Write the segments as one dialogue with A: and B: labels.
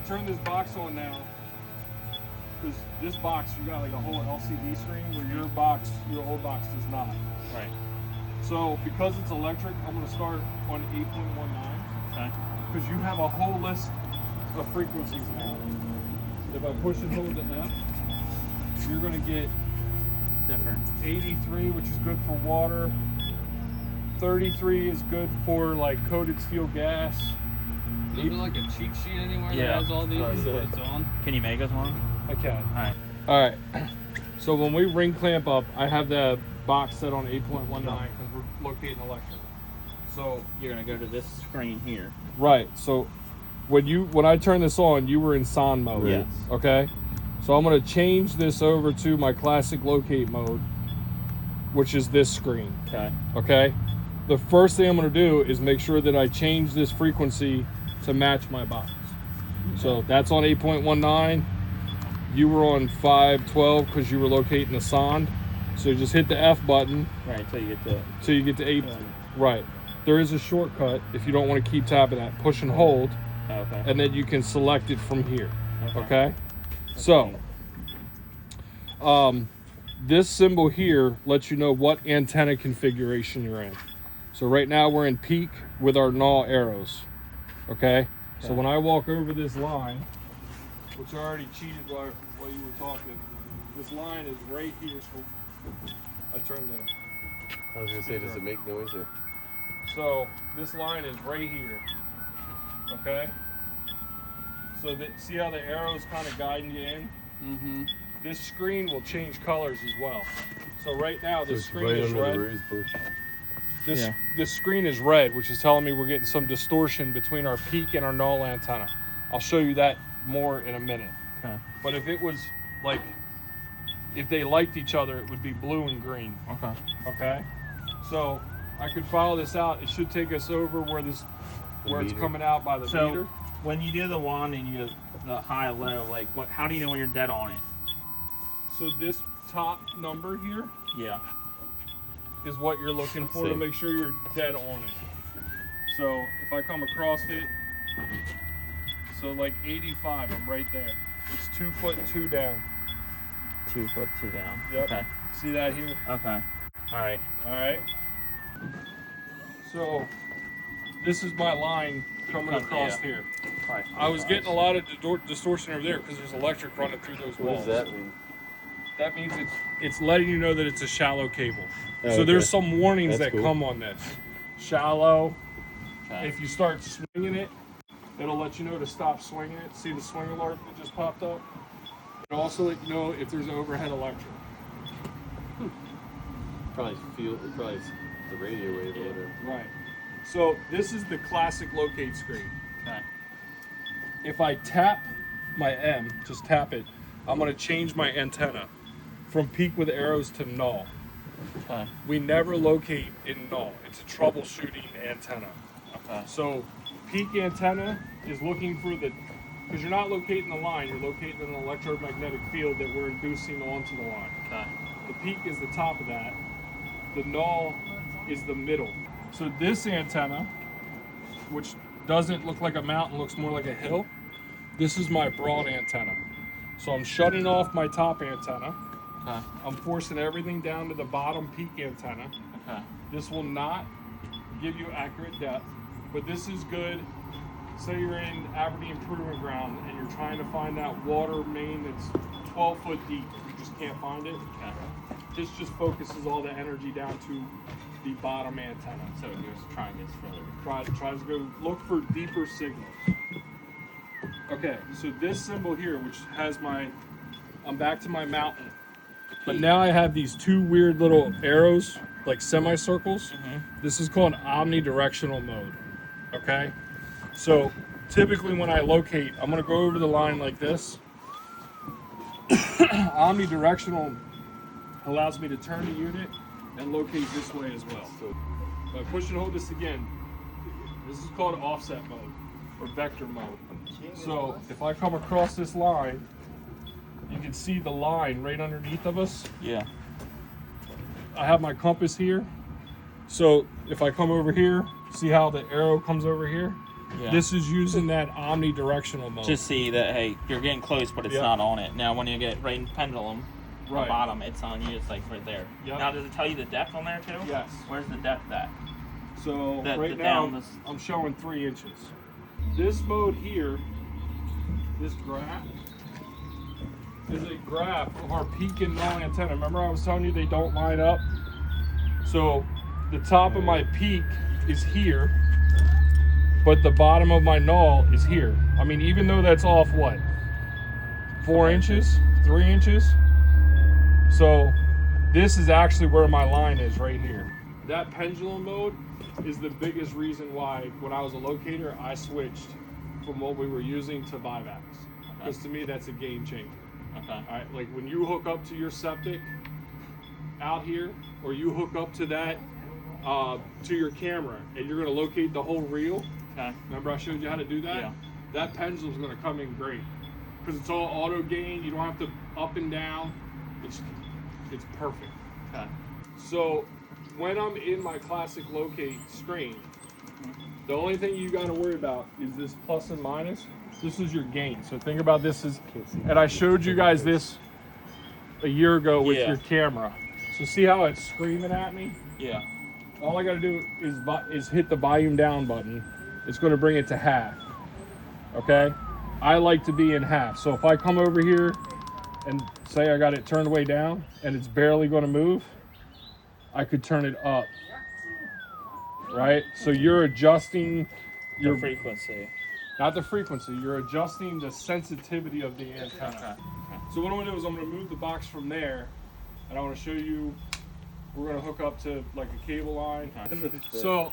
A: turn this box on now, because this box, you got like a whole LCD screen where your old box does not.
B: Right.
A: So because it's electric, I'm going to start on 8.19.
B: Okay.
A: Because you have a whole list of frequencies now. If I push and hold it now, you're going to get
B: Different.
A: 83, which is good for water. 33 is good for like coated steel gas.
C: Is there like a cheat sheet anywhere
B: Yeah.
C: that has all these that it's on?
B: Can you make us one?
A: I can.
B: Alright.
A: All right. So when we ring clamp up, I have the box set on 8.19 because we're locating electric. So
B: You're gonna go to this screen here.
A: right. So when I turn this on, you were in SON mode.
B: Yes.
A: Okay. So I'm going to change this over to my classic locate mode, which is this screen.
B: Okay.
A: Okay. The first thing I'm going to do is make sure that I change this frequency to match my box. So that's on 8.19. You were on 512 because you were locating the SON. So just hit the F button
B: Right, so you get
A: till you get to 8. Right. There is a shortcut if you don't want to keep tapping that. Push and hold,
B: okay.
A: and then you can select it from here. Okay. So this symbol here lets you know what antenna configuration you're in. So right now we're in peak with our null arrows. Okay. So when I walk over this line, which I already cheated while you were talking, this line is right here. I turned the.
D: I was gonna say, does it make noise or?
A: So this line is right here. Okay. So that, see how the arrow's kind of guiding you in?
C: Mm-hmm.
A: This screen will change colors as well. So right now this
D: It's
A: screen
D: right
A: is
D: under
A: red.
D: the rose bush.
A: This screen is red, which is telling me we're getting some distortion between our peak and our null antenna. I'll show you that more in a minute.
B: Okay.
A: But if it was like, if they liked each other, it would be blue and green.
B: Okay.
A: Okay. So I could follow this out. It should take us over where it's
D: meter.
A: coming out by the
B: So
A: meter.
B: when you do the one and you do the high low, like what? How do you know when you're dead on it?
A: So this top number here
B: Yeah.
A: is what you're looking for to make sure you're dead on it. So if I come across it, so like 85, I'm right there. It's 2 foot 2 down.
B: 2 foot 2 down.
A: Yep.
B: Okay.
A: See that here?
B: Okay. All right.
A: All right. So this is my line coming across here. I was getting a lot of distortion over there because there's electric running through those
D: What
A: walls.
D: does that mean?
A: That means it's letting you know that it's a shallow cable.
D: Oh,
A: so
D: okay.
A: there's some warnings
D: That's
A: that
D: cool.
A: come on this. Shallow.
B: Okay.
A: If you start swinging it, it'll let you know to stop swinging it. See the swing alert that just popped up? It'll also let you know if there's overhead electric.
D: Probably the radio wave or whatever.
A: Right. So this is the classic locate screen.
B: Okay.
A: If I tap my M, just tap it, I'm going to change my antenna from peak with arrows to null.
B: Okay.
A: We never locate in null. It's a troubleshooting antenna.
B: Okay.
A: So peak antenna is looking for because you're not locating the line, you're locating an electromagnetic field that we're inducing onto the line.
B: Okay.
A: The peak is the top of that. The null is the middle. So this antenna, which doesn't look like a mountain, looks more like a hill, this is my broad antenna. So I'm shutting off my top antenna.
B: Okay.
A: I'm forcing everything down to the bottom peak antenna.
B: Okay.
A: This will not give you accurate depth, but this is good. Say you're in Aberdeen Proving Ground and you're trying to find that water main that's 12 foot deep. You just can't find it.
B: Okay.
A: This just focuses all the energy down to the bottom antenna.
B: So here's try and get further.
A: Tries to go look for deeper signals. Okay, so this symbol here, which has I'm back to my mountain. But now I have these two weird little arrows, like semicircles. This is called omnidirectional mode. Okay? So typically when I locate, I'm gonna go over the line like this. Omnidirectional allows me to turn the unit and locate this way as well. If I push and hold this again, this is called offset mode or vector mode. So if I come across this line, you can see the line right underneath of us.
B: Yeah.
A: I have my compass here. So if I come over here, see how the arrow comes over here?
B: Yeah.
A: This is using that omnidirectional mode.
B: Just see that, hey, you're getting close, but it's
A: Yep.
B: not on it. Now, when you get right in pendulum,
A: Right.
B: the bottom, it's on you. It's like right there.
A: Yep.
B: Now, does it tell you the depth on there too?
A: Yes.
B: Where's the depth at?
A: So
B: The
A: right now,
B: down, this-
A: I'm showing 3 inches. This mode here, this graph, is a graph of our peak and null antenna. Remember I was telling you they don't line up? So the top of my peak is here, but the bottom of my null is here. I mean, even though that's off what? 4 inches? 3 inches? So this is actually where my line is right here. That pendulum mode is the biggest reason why when I was a locator, I switched from what we were using to ViVax. Because to me, that's a game changer.
B: Okay.
A: All right, like when you hook up to your septic out here, or you hook up to that, to your camera, and you're gonna locate the whole reel.
B: Okay.
A: Remember I showed you how to do that?
B: Yeah.
A: That pendulum's gonna come in great. Because it's all auto gain, you don't have to up and down. It's perfect.
B: Okay.
A: So when I'm in my classic locate screen, the only thing you got to worry about is this plus and minus. This is your gain. So think about this as, and I showed you guys this a year ago with
B: Yeah.
A: your camera. So see how it's screaming at me?
B: Yeah.
A: All I got to do is hit the volume down button. It's going to bring it to half. Okay? I like to be in half. So if I come over here and say I got it turned way down and it's barely going to move, I could turn it up. Right? So you're adjusting your
B: The frequency.
A: not the frequency, you're adjusting the sensitivity of the antenna.
B: Okay.
A: So what I'm gonna do is I'm gonna move the box from there, and I wanna show you, we're gonna hook up to like a cable line. So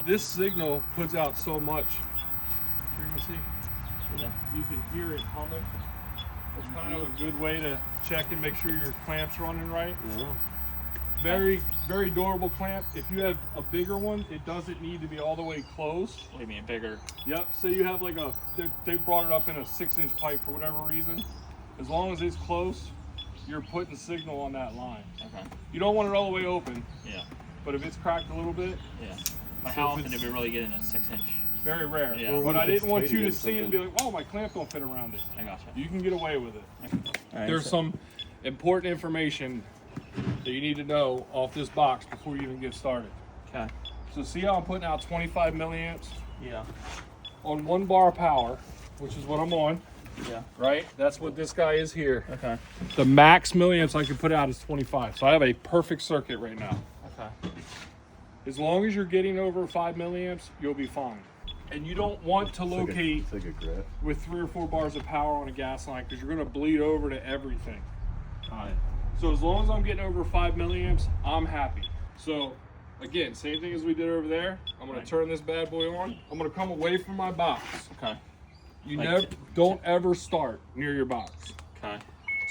A: this signal puts out so much frequency,
B: Yeah.
A: you can hear it humming. It's kind of a good way to check and make sure your clamp's running right. Very, very durable clamp. If you have a bigger one, it doesn't need to be all the way closed.
B: What do you mean bigger?
A: Yep, say you have like they brought it up in a 6-inch pipe for whatever reason. As long as it's close, you're putting signal on that line.
B: Okay.
A: You don't want it all the way open,
B: Yeah.
A: but if it's cracked a little bit,
B: Yeah. But
A: So
B: how
A: if
B: often do we really get in a 6-inch?
A: very rare.
B: Yeah.
A: But
D: Or
A: I
D: if it's
A: didn't want
D: tight
A: you to
D: against
A: see it and
D: something.
A: be like, oh, my clamp don't fit around it.
B: I gotcha.
A: You can get away with it.
B: Alright,
A: There's
B: so-
A: some important information that you need to know off this box before you even get started.
B: Okay.
A: So see how I'm putting out 25 milliamps
B: Yeah.
A: on 1 bar of power, which is what I'm on,
B: Yeah.
A: right? That's what this guy is here.
B: Okay.
A: The max milliamps I can put out is 25. So I have a perfect circuit right now.
B: Okay.
A: As long as you're getting over 5 milliamps, you'll be fine. And you don't want to locate
D: It's like a graph.
A: with 3 or 4 bars of power on a gas line because you're going to bleed over to everything.
B: Got it.
A: So as long as I'm getting over 5 milliamps, I'm happy. So again, same thing as we did over there. I'm going
B: Right.
A: to turn this bad boy on. I'm going to come away from my box.
B: Okay.
A: You
B: Like-
A: don't ever start near your box.
B: Okay.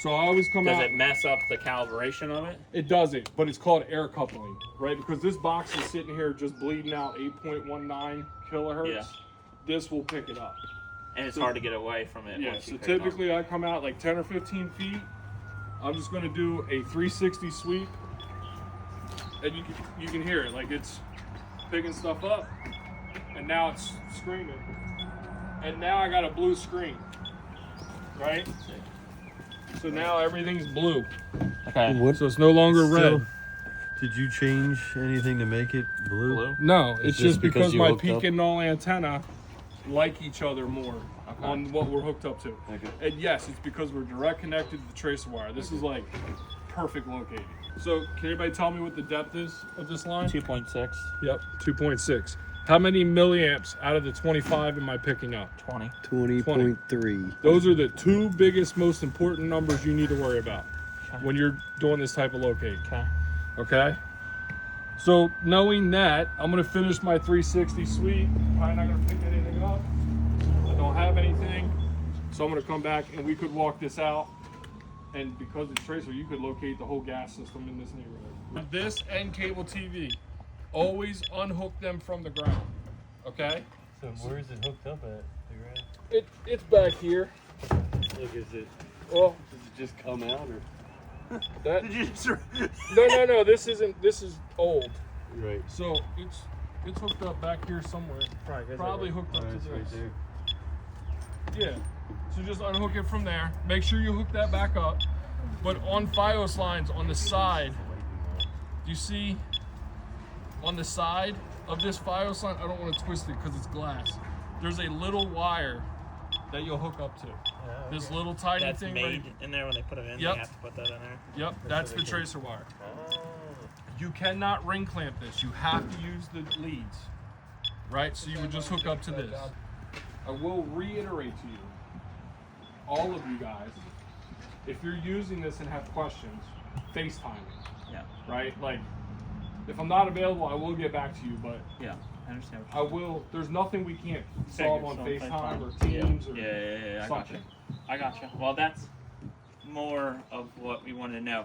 A: So I always come
B: Does
A: out.
B: it mess up the calibration of it?
A: It doesn't, but it's called air coupling, right? Because this box is sitting here just bleeding out 8.19 kilohertz.
B: Yeah.
A: This will pick it up.
B: And it's
A: So-
B: hard to get away from it.
A: Yeah,
B: once
A: so
B: you pick it up.
A: typically I come out like 10 or 15 feet. I'm just gonna do a 360 sweep. And you can hear it, like it's picking stuff up. And now it's screaming. And now I got a blue screen, right? So now everything's blue.
B: Okay.
D: What?
A: So it's no longer red.
D: So, did you change anything to make it blue?
B: Blue?
A: No,
D: It's
A: it's
D: just
A: just
D: because
A: because
D: you
A: my
D: hooked
A: peak
D: up?
A: and null antenna like each other more
B: Okay.
A: on what we're hooked up to.
D: Okay.
A: And yes, it's because we're direct connected to the tracer wire. This is like perfect locating. So can anybody tell me what the depth is of this line?
B: 2.6.
A: Yep, 2.6. How many milliamps out of the 25 am I picking up?
B: 20.
D: 20.3.
A: Those are the 2 biggest, most important numbers you need to worry about
B: Okay.
A: when you're doing this type of locate.
B: Okay.
A: Okay? So knowing that, I'm gonna finish my 360 sweep. Probably not gonna pick anything up. I don't have anything. So I'm gonna come back and we could walk this out. And because it's tracer, you could locate the whole gas system in this neighborhood. With this and cable TV, always unhook them from the ground. Okay?
E: So where is it hooked up at? The ground?
A: It's back here.
D: Look, is it?
A: Well,
D: Does it just come out or?
A: that
B: Did you just...
A: no. This isn't. This is old.
D: Right.
A: So it's It's hooked up back here somewhere.
E: Probably,
A: Probably hooked up to
E: it's
A: this.
E: right there.
A: Yeah. So just unhook it from there. Make sure you hook that back up. But on FiOS lines on the side, do you see on the side of this FiOS line? I don't want to twist it because it's glass. There's a little wire that you'll hook up to. This little tiny
B: That's
A: thing
B: made
A: right.
B: in there when they put it in.
A: Yep.
B: They have to put that in there.
A: Yep, that's the tracer wire. You cannot ring clamp this. You have to use the leads, right? So you would just hook up to this. I will reiterate to you, all of you guys, if you're using this and have questions, FaceTime me,
B: Yeah.
A: right? Like, if I'm not available, I will get back to you, but
B: Yeah. I understand.
A: I will. There's nothing we can't solve on
B: Figure, so
A: FaceTime or
B: FaceTime.
A: Teams or
B: Yeah. I got
A: something.
B: you. I got you. Well, that's more of what we wanted to know.